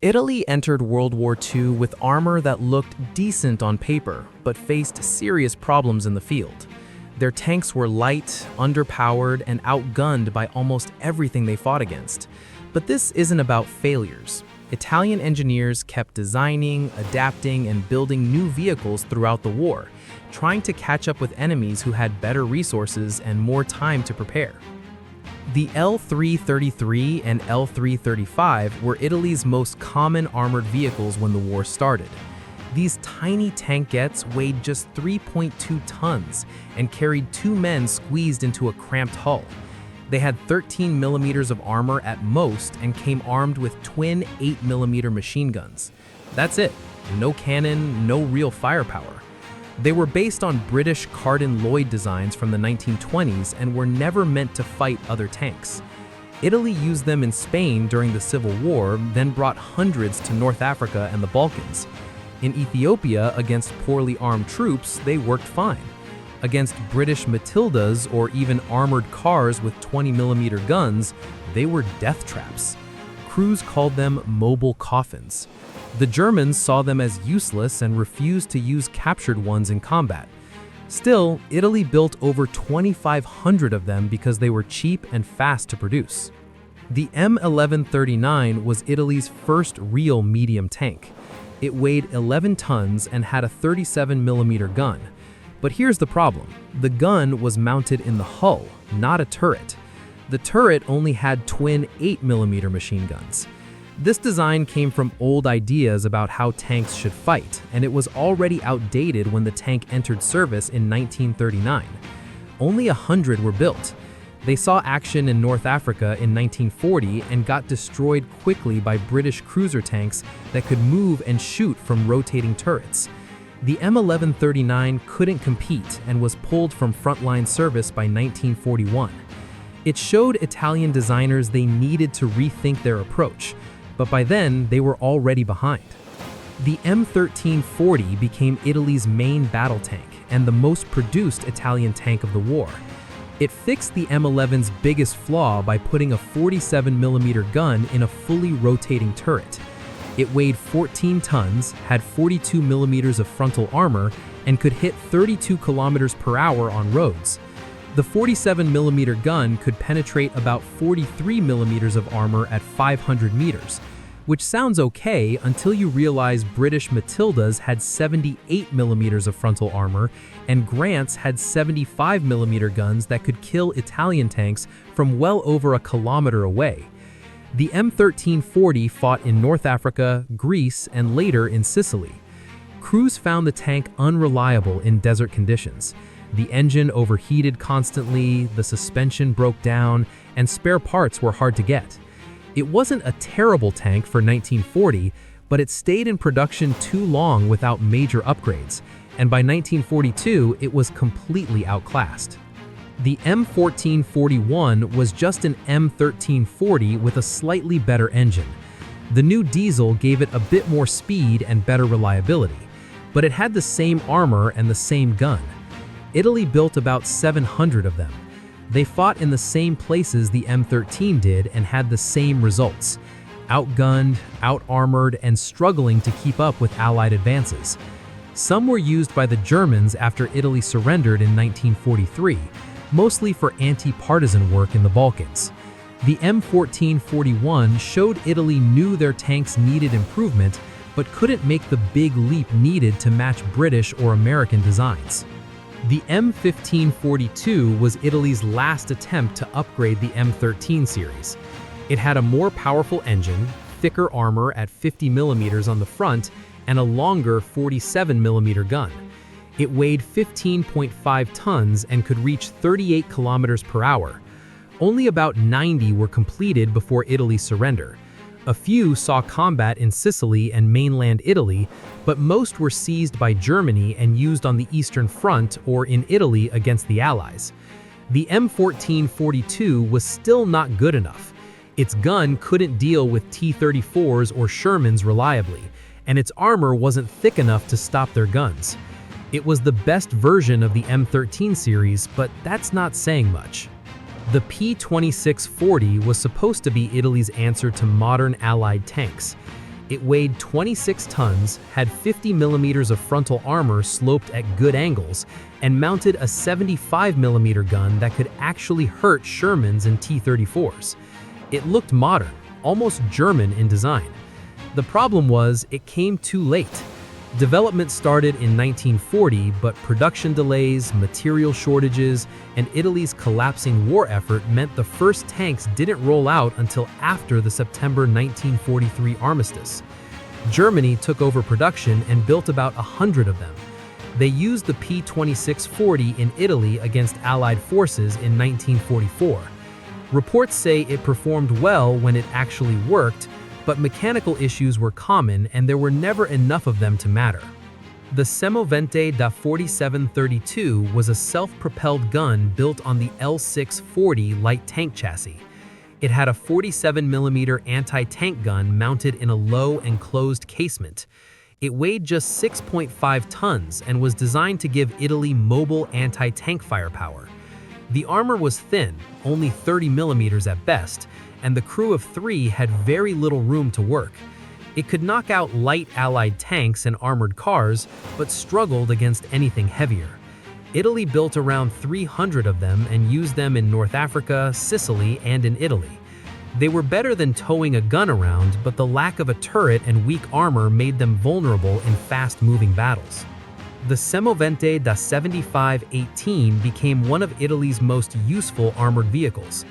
Italy entered World War II with armor that looked decent on paper, but faced serious problems in the field. Their tanks were light, underpowered, and outgunned by almost everything they fought against. But this isn't about failures. Italian engineers kept designing, adapting, and building new vehicles throughout the war, trying to catch up with enemies who had better resources and more time to prepare. The L-333 and L-335 were Italy's most common armored vehicles when the war started. These tiny tankettes weighed just 3.2 tons and carried 2 men squeezed into a cramped hull. They had 13 millimeters of armor at most and came armed with twin 8mm machine guns. That's it. No cannon, no real firepower. They were based on British Carden-Loyd designs from the 1920s and were never meant to fight other tanks. Italy used them in Spain during the Civil War, then brought hundreds to North Africa and the Balkans. In Ethiopia, against poorly armed troops, they worked fine. Against British Matildas or even armored cars with 20mm guns, they were death traps. Crews called them mobile coffins. The Germans saw them as useless and refused to use captured ones in combat. Still, Italy built over 2,500 of them because they were cheap and fast to produce. The M1139 was Italy's first real medium tank. It weighed 11 tons and had a 37mm gun. But here's the problem. The gun was mounted in the hull, not a turret. The turret only had twin 8mm machine guns. This design came from old ideas about how tanks should fight, and it was already outdated when the tank entered service in 1939. Only 100 were built. They saw action in North Africa in 1940 and got destroyed quickly by British cruiser tanks that could move and shoot from rotating turrets. The M1139 couldn't compete and was pulled from frontline service by 1941. It showed Italian designers they needed to rethink their approach, but by then they were already behind. The M1340 became Italy's main battle tank and the most produced Italian tank of the war. It fixed the M11's biggest flaw by putting a 47mm gun in a fully rotating turret. It weighed 14 tons, had 42mm of frontal armor, and could hit 32 km/h on roads. The 47mm gun could penetrate about 43mm of armor at 500 meters, which sounds okay until you realize British Matildas had 78mm of frontal armor and Grants had 75mm guns that could kill Italian tanks from well over a kilometer away. The M1340 fought in North Africa, Greece, and later in Sicily. Crews found the tank unreliable in desert conditions. The engine overheated constantly, the suspension broke down, and spare parts were hard to get. It wasn't a terrible tank for 1940, but it stayed in production too long without major upgrades, and by 1942 it was completely outclassed. The M1441 was just an M1340 with a slightly better engine. The new diesel gave it a bit more speed and better reliability, but it had the same armor and the same gun. Italy built about 700 of them. They fought in the same places the M13 did and had the same results: outgunned, out-armored, and struggling to keep up with Allied advances. Some were used by the Germans after Italy surrendered in 1943, mostly for anti-partisan work in the Balkans. The M1441 showed Italy knew their tanks needed improvement, but couldn't make the big leap needed to match British or American designs. The M1542 was Italy's last attempt to upgrade the M13 series. It had a more powerful engine, thicker armor at 50mm on the front, and a longer 47mm gun. It weighed 15.5 tons and could reach 38 km/h. Only about 90 were completed before Italy's surrender. A few saw combat in Sicily and mainland Italy, but most were seized by Germany and used on the Eastern Front or in Italy against the Allies. The M1442 was still not good enough. Its gun couldn't deal with T-34s or Shermans reliably, and its armor wasn't thick enough to stop their guns. It was the best version of the M13 series, but that's not saying much. The P-2640 was supposed to be Italy's answer to modern Allied tanks. It weighed 26 tons, had 50 millimeters of frontal armor sloped at good angles, and mounted a 75 millimeter gun that could actually hurt Shermans and T-34s. It looked modern, almost German in design. The problem was, it came too late. Development started in 1940, but production delays, material shortages, and Italy's collapsing war effort meant the first tanks didn't roll out until after the September 1943 armistice. Germany took over production and built about 100 of them. They used the P-2640 in Italy against Allied forces in 1944. Reports say it performed well when it actually worked, but mechanical issues were common and there were never enough of them to matter. The Semovente da 4732 was a self-propelled gun built on the L640 light tank chassis. It had a 47mm anti-tank gun mounted in a low and closed casement. It weighed just 6.5 tons and was designed to give Italy mobile anti-tank firepower. The armor was thin, only 30mm at best, and the crew of 3 had very little room to work. It could knock out light Allied tanks and armored cars, but struggled against anything heavier. Italy built around 300 of them and used them in North Africa, Sicily, and in Italy. They were better than towing a gun around, but the lack of a turret and weak armor made them vulnerable in fast-moving battles. The Semovente da 7518 became one of Italy's most useful armored vehicles.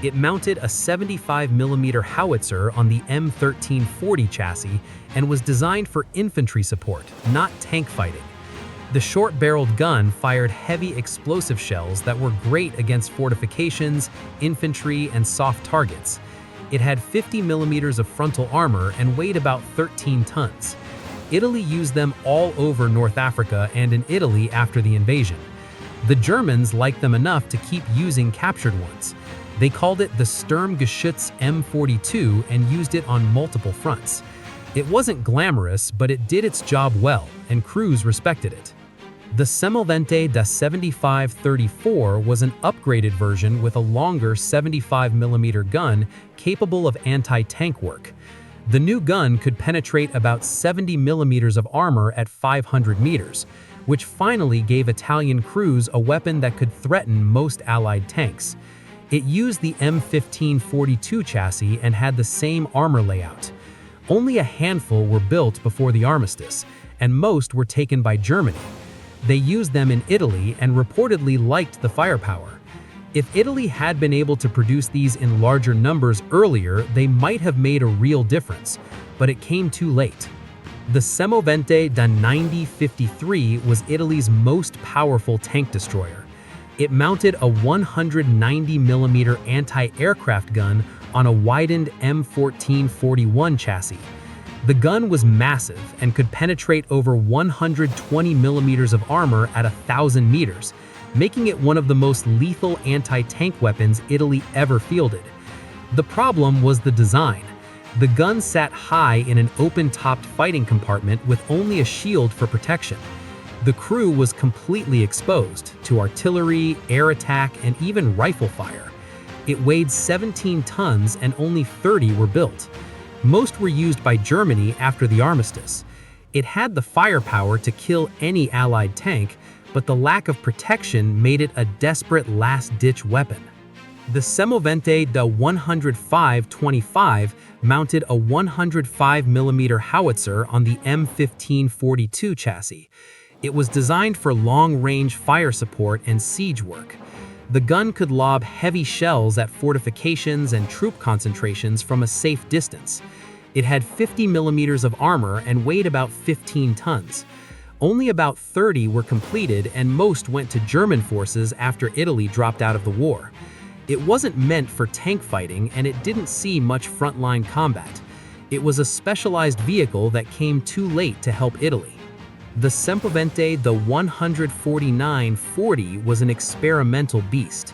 It mounted a 75mm howitzer on the M1340 chassis and was designed for infantry support, not tank fighting. The short-barreled gun fired heavy explosive shells that were great against fortifications, infantry, and soft targets. It had 50 millimeters of frontal armor and weighed about 13 tons. Italy used them all over North Africa and in Italy after the invasion. The Germans liked them enough to keep using captured ones. They called it the Sturmgeschütz M42 and used it on multiple fronts. It wasn't glamorous, but it did its job well, and crews respected it. The Semovente da 7534 was an upgraded version with a longer 75mm gun capable of anti-tank work. The new gun could penetrate about 70 millimeters of armor at 500 meters, which finally gave Italian crews a weapon that could threaten most Allied tanks. It used the M1542 chassis and had the same armor layout. Only a handful were built before the armistice, and most were taken by Germany. They used them in Italy and reportedly liked the firepower. If Italy had been able to produce these in larger numbers earlier, they might have made a real difference, but it came too late. The Semovente da 9053 was Italy's most powerful tank destroyer. It mounted a 190mm anti-aircraft gun on a widened M1441 chassis. The gun was massive and could penetrate over 120 millimeters of armor at 1,000 meters, making it one of the most lethal anti-tank weapons Italy ever fielded. The problem was the design. The gun sat high in an open-topped fighting compartment with only a shield for protection. The crew was completely exposed to artillery, air attack, and even rifle fire. It weighed 17 tons and only 30 were built. Most were used by Germany after the armistice. It had the firepower to kill any Allied tank, but the lack of protection made it a desperate last-ditch weapon. The Semovente da 105-25 mounted a 105mm howitzer on the M1542 chassis. It was designed for long-range fire support and siege work. The gun could lob heavy shells at fortifications and troop concentrations from a safe distance. It had 50 millimeters of armor and weighed about 15 tons. Only about 30 were completed and most went to German forces after Italy dropped out of the war. It wasn't meant for tank fighting and it didn't see much frontline combat. It was a specialized vehicle that came too late to help Italy. The Semovente da 149-40 was an experimental beast.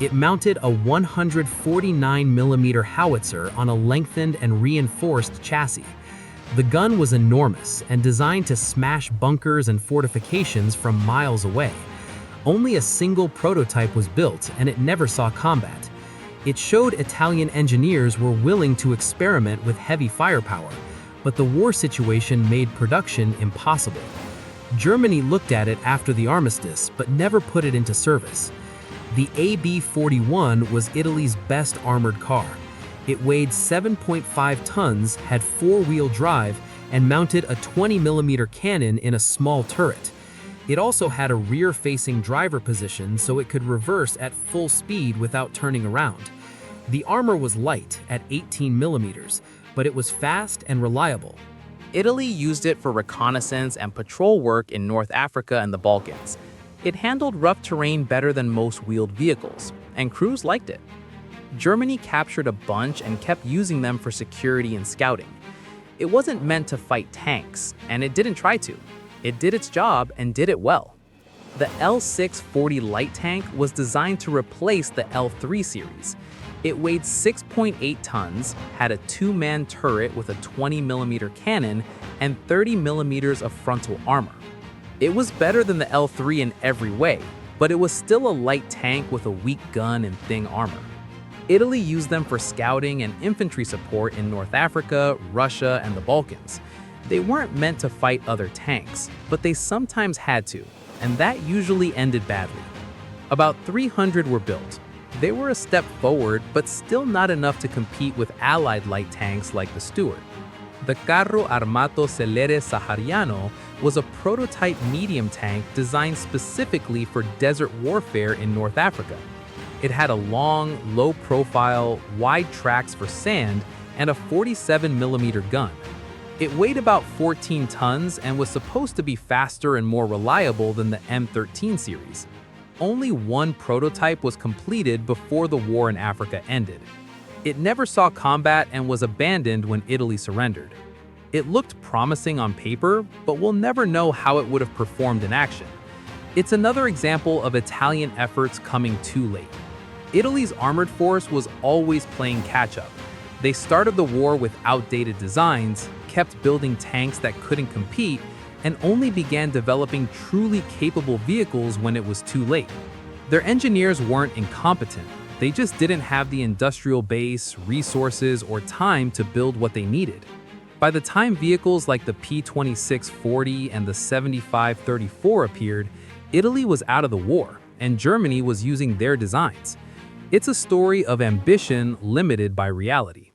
It mounted a 149mm howitzer on a lengthened and reinforced chassis. The gun was enormous and designed to smash bunkers and fortifications from miles away. Only a single prototype was built and it never saw combat. It showed Italian engineers were willing to experiment with heavy firepower, but the war situation made production impossible. Germany looked at it after the armistice, but never put it into service. The AB-41 was Italy's best armored car. It weighed 7.5 tons, had four-wheel drive, and mounted a 20mm cannon in a small turret. It also had a rear-facing driver position so it could reverse at full speed without turning around. The armor was light at 18mm, but it was fast and reliable. Italy used it for reconnaissance and patrol work in North Africa and the Balkans. It handled rough terrain better than most wheeled vehicles, and crews liked it. Germany captured a bunch and kept using them for security and scouting. It wasn't meant to fight tanks, and it didn't try to. It did its job and did it well. The L-640 light tank was designed to replace the L-3 series. It weighed 6.8 tons, had a two-man turret with a 20mm cannon, and 30mm of frontal armor. It was better than the L-3 in every way, but it was still a light tank with a weak gun and thin armor. Italy used them for scouting and infantry support in North Africa, Russia, and the Balkans. They weren't meant to fight other tanks, but they sometimes had to, and that usually ended badly. About 300 were built. They were a step forward, but still not enough to compete with Allied light tanks like the Stuart. The Carro Armato Celer Sahariano was a prototype medium tank designed specifically for desert warfare in North Africa. It had a long, low-profile, wide tracks for sand, and a 47mm gun. It weighed about 14 tons and was supposed to be faster and more reliable than the M13 series. Only one prototype was completed before the war in Africa ended. It never saw combat and was abandoned when Italy surrendered. It looked promising on paper, but we'll never know how it would have performed in action. It's another example of Italian efforts coming too late. Italy's armored force was always playing catch-up. They started the war with outdated designs, kept building tanks that couldn't compete, and only began developing truly capable vehicles when it was too late. Their engineers weren't incompetent, they just didn't have the industrial base, resources, or time to build what they needed. By the time vehicles like the P-2640 and the 7534 appeared, Italy was out of the war, and Germany was using their designs. It's a story of ambition limited by reality.